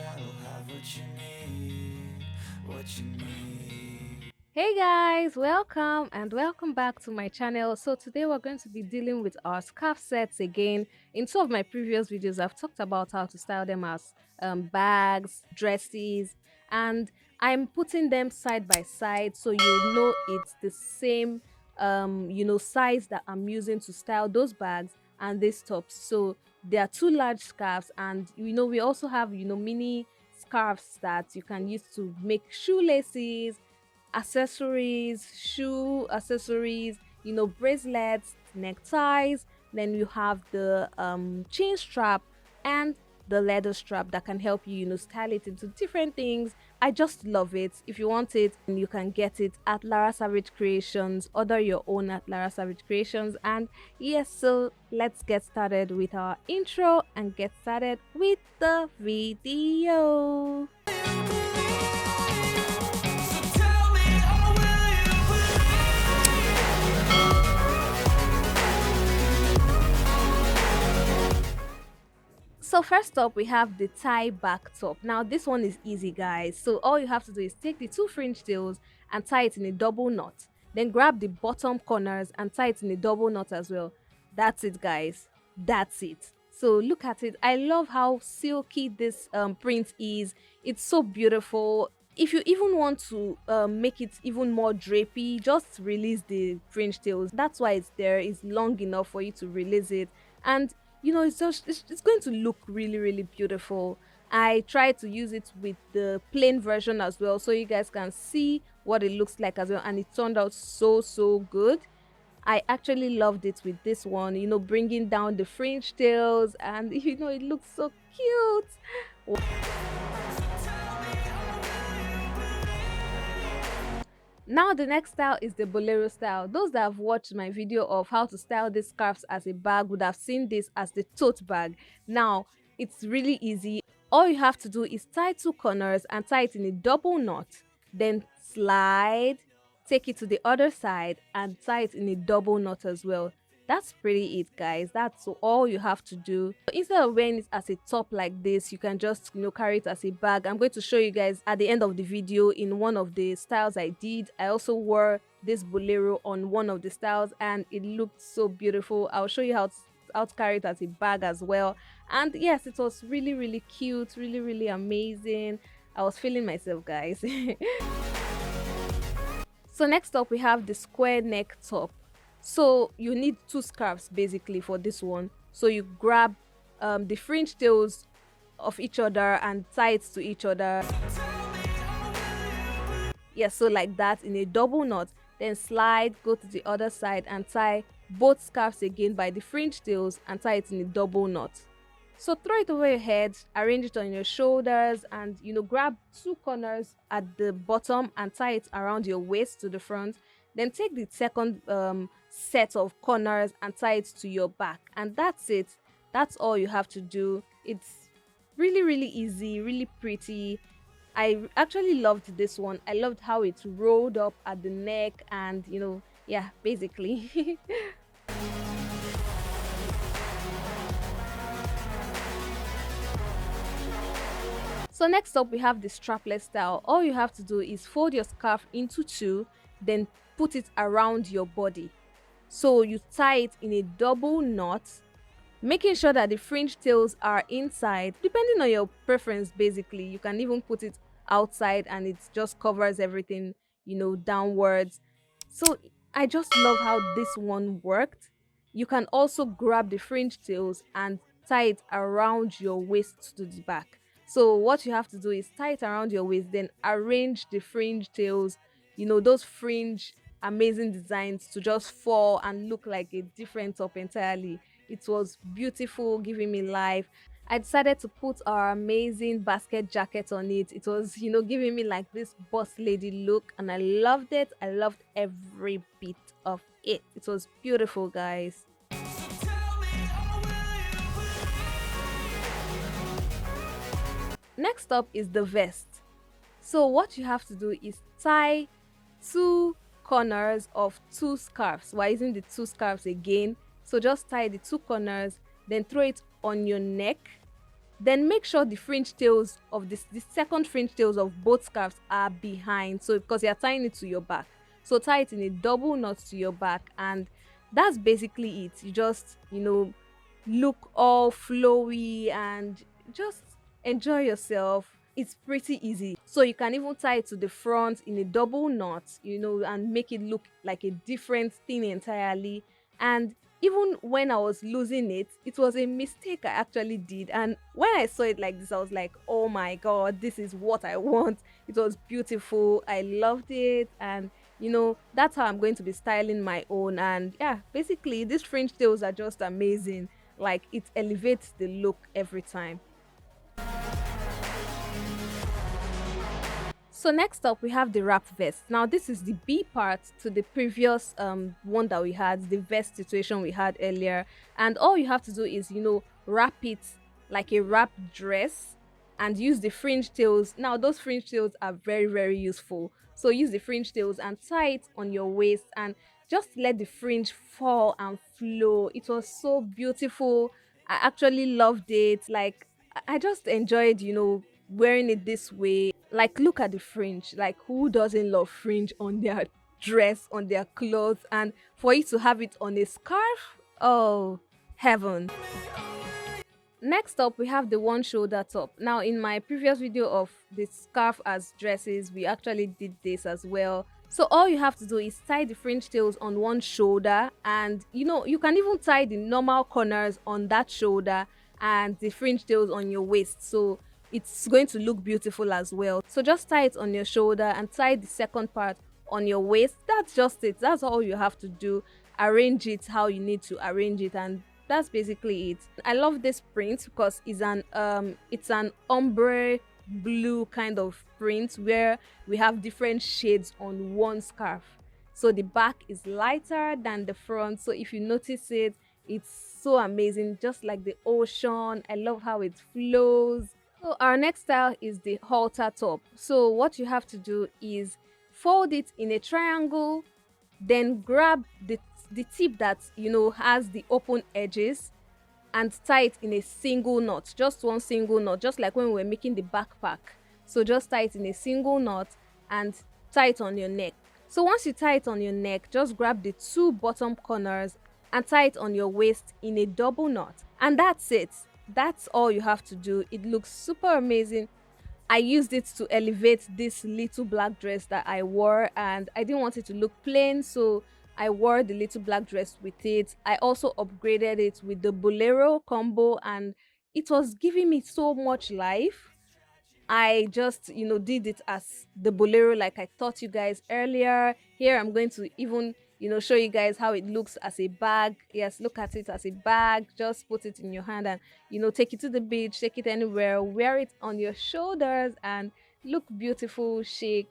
that'll have what you need, what you need. Hey guys, welcome and welcome back to my channel. So today we're going to be dealing with our scarf sets again. In two of my previous videos, I've talked about how to style them as bags, dresses, and I'm putting them side by side so you know it's the same size that I'm using to style those bags and these tops. So there are two large scarves, and we also have mini scarves that you can use to make shoelaces, accessories, shoe accessories, bracelets, neckties. Then you have the chain strap and the leather strap that can help you, style it into different things. I just love it. If you want it, you can get it at Lara Savage Creations. Order your own at Lara Savage Creations. And yes, so let's get started with our intro and get started with the video. So first up, we have the tie back top. Now this one is easy, guys. So all you have to do is take the two fringe tails and tie it in a double knot. Then grab the bottom corners and tie it in a double knot as well. That's it, guys. That's it. So look at it. I love how silky this print is. It's so beautiful. If you even want to make it even more drapey, just release the fringe tails. That's why it's there. It's long enough for you to release it. And it's going to look really beautiful. I tried to use it with the plain version as well, so you guys can see what it looks like as well, and it turned out so good. I actually loved it with this one, bringing down the fringe tails, and it looks so cute. Now the next style is the Bolero style. Those that have watched my video of how to style these scarves as a bag would have seen this as the tote bag. Now it's really easy. All you have to do is tie two corners and tie it in a double knot. Then slide, take it to the other side and tie it in a double knot as well. That's pretty it, guys. That's all you have to do. Instead of wearing it as a top like this, you can just carry it as a bag. I'm going to show you guys at the end of the video in one of the styles I did. I also wore this bolero on one of the styles and it looked so beautiful. I'll show you how to carry it as a bag as well. And yes, it was really cute, really amazing. I was feeling myself, guys. So next up, we have the square neck top. So you need two scarves basically for this one. So you grab the fringe tails of each other and tie it to each other. Yes, so like that in a double knot. Then slide, go to the other side and tie both scarves again by the fringe tails and tie it in a double knot. So throw it over your head, arrange it on your shoulders, and grab two corners at the bottom and tie it around your waist to the front. Then take the second set of corners and tie it to your back, and that's it. That's all you have to do. It's really easy, really pretty. I actually loved this one. I loved how it rolled up at the neck, and yeah, basically. So next up, we have the strapless style. All you have to do is fold your scarf into two, then put it around your body. So you tie it in a double knot, making sure that the fringe tails are inside. Depending on your preference, basically, you can even put it outside and it just covers everything, downwards. So I just love how this one worked. You can also grab the fringe tails and tie it around your waist to the back. So what you have to do is tie it around your waist, then arrange the fringe tails, those fringe amazing designs to just fall and look like a different top entirely. It was beautiful, giving me life. I decided to put our amazing basket jacket on it. It was, giving me like this boss lady look, and I loved it. I loved every bit of it. It was beautiful, guys. Next up is the vest. So what you have to do is tie two corners of two scarves. We're using the two scarves again. So just tie the two corners, then throw it on your neck. Then make sure the fringe tails of the second fringe tails of both scarves are behind. So because you're tying it to your back. So tie it in a double knot to your back, and that's basically it. You just, look all flowy and just enjoy yourself. It's pretty easy. So you can even tie it to the front in a double knot, and make it look like a different thing entirely. And even when I was losing it, it was a mistake I actually did. And when I saw it like this, I was like, oh my god, this is what I want. It was beautiful. I loved it. And that's how I'm going to be styling my own. And yeah, basically, these fringe tails are just amazing. Like, it elevates the look every time. So next up, we have the wrap vest. Now this is the B part to the previous one that we had, the vest situation we had earlier. And all you have to do is, wrap it like a wrap dress and use the fringe tails. Now those fringe tails are very, very useful. So use the fringe tails and tie it on your waist and just let the fringe fall and flow. It was so beautiful. I actually loved it. Like, I just enjoyed, wearing it this way. Like, look at the fringe. Like, who doesn't love fringe on their dress, on their clothes? And for you to have it on a scarf, oh, heaven. Next up, we have the one shoulder top. Now, in my previous video of the scarf as dresses, we actually did this as well. So all you have to do is tie the fringe tails on one shoulder, and you can even tie the normal corners on that shoulder and the fringe tails on your waist. So it's going to look beautiful as well. So just tie it on your shoulder and tie the second part on your waist. That's just it. That's all you have to do. Arrange it how you need to arrange it, and that's basically it. I love this print because it's an ombre blue kind of print where we have different shades on one scarf. So the back is lighter than the front. So if you notice it, it's so amazing, just like the ocean. I love how it flows. So our next style is the halter top. So what you have to do is fold it in a triangle, then grab the tip that has the open edges and tie it in a single knot, just one single knot, just like when we were making the backpack. So just tie it in a single knot and tie it on your neck. So once you tie it on your neck, just grab the two bottom corners and tie it on your waist in a double knot. And that's it. That's all you have to do. It looks super amazing. I used it to elevate this little black dress that I wore, and I didn't want it to look plain, so I wore the little black dress with it. I also upgraded it with the Bolero combo, and it was giving me so much life. I just, did it as the Bolero like I taught you guys earlier. Here I'm going to even, show you guys how it looks as a bag. Yes, look at it as a bag. Just put it in your hand and, take it to the beach, take it anywhere, wear it on your shoulders and look beautiful, chic,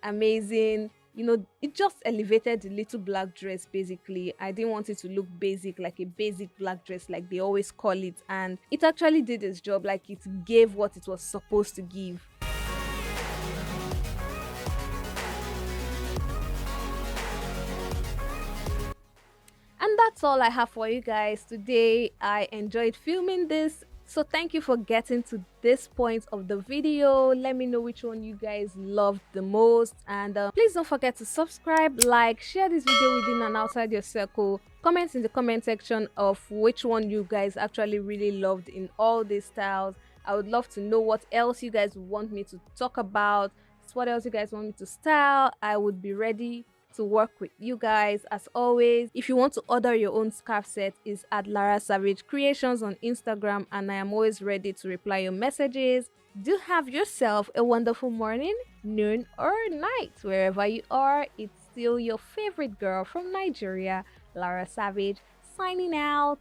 amazing. It just elevated the little black dress. Basically, I didn't want it to look basic, like a basic black dress like they always call it, and it actually did its job. Like, it gave what it was supposed to give. And that's all I have for you guys today. I enjoyed filming this. So thank you for getting to this point of the video. Let me know which one you guys loved the most, and please don't forget to subscribe, like, share this video within and outside your circle. Comment in the comment section of which one you guys actually really loved in all these styles. I would love to know what else you guys want me to talk about, what else you guys want me to style. I would be ready to work with you guys. As always, if you want to order your own scarf set, is at Lara Savage Creations on Instagram, and I am always ready to reply your messages. Do have yourself a wonderful morning, noon, or night. Wherever you are, it's still your favorite girl from Nigeria, Lara Savage, signing out.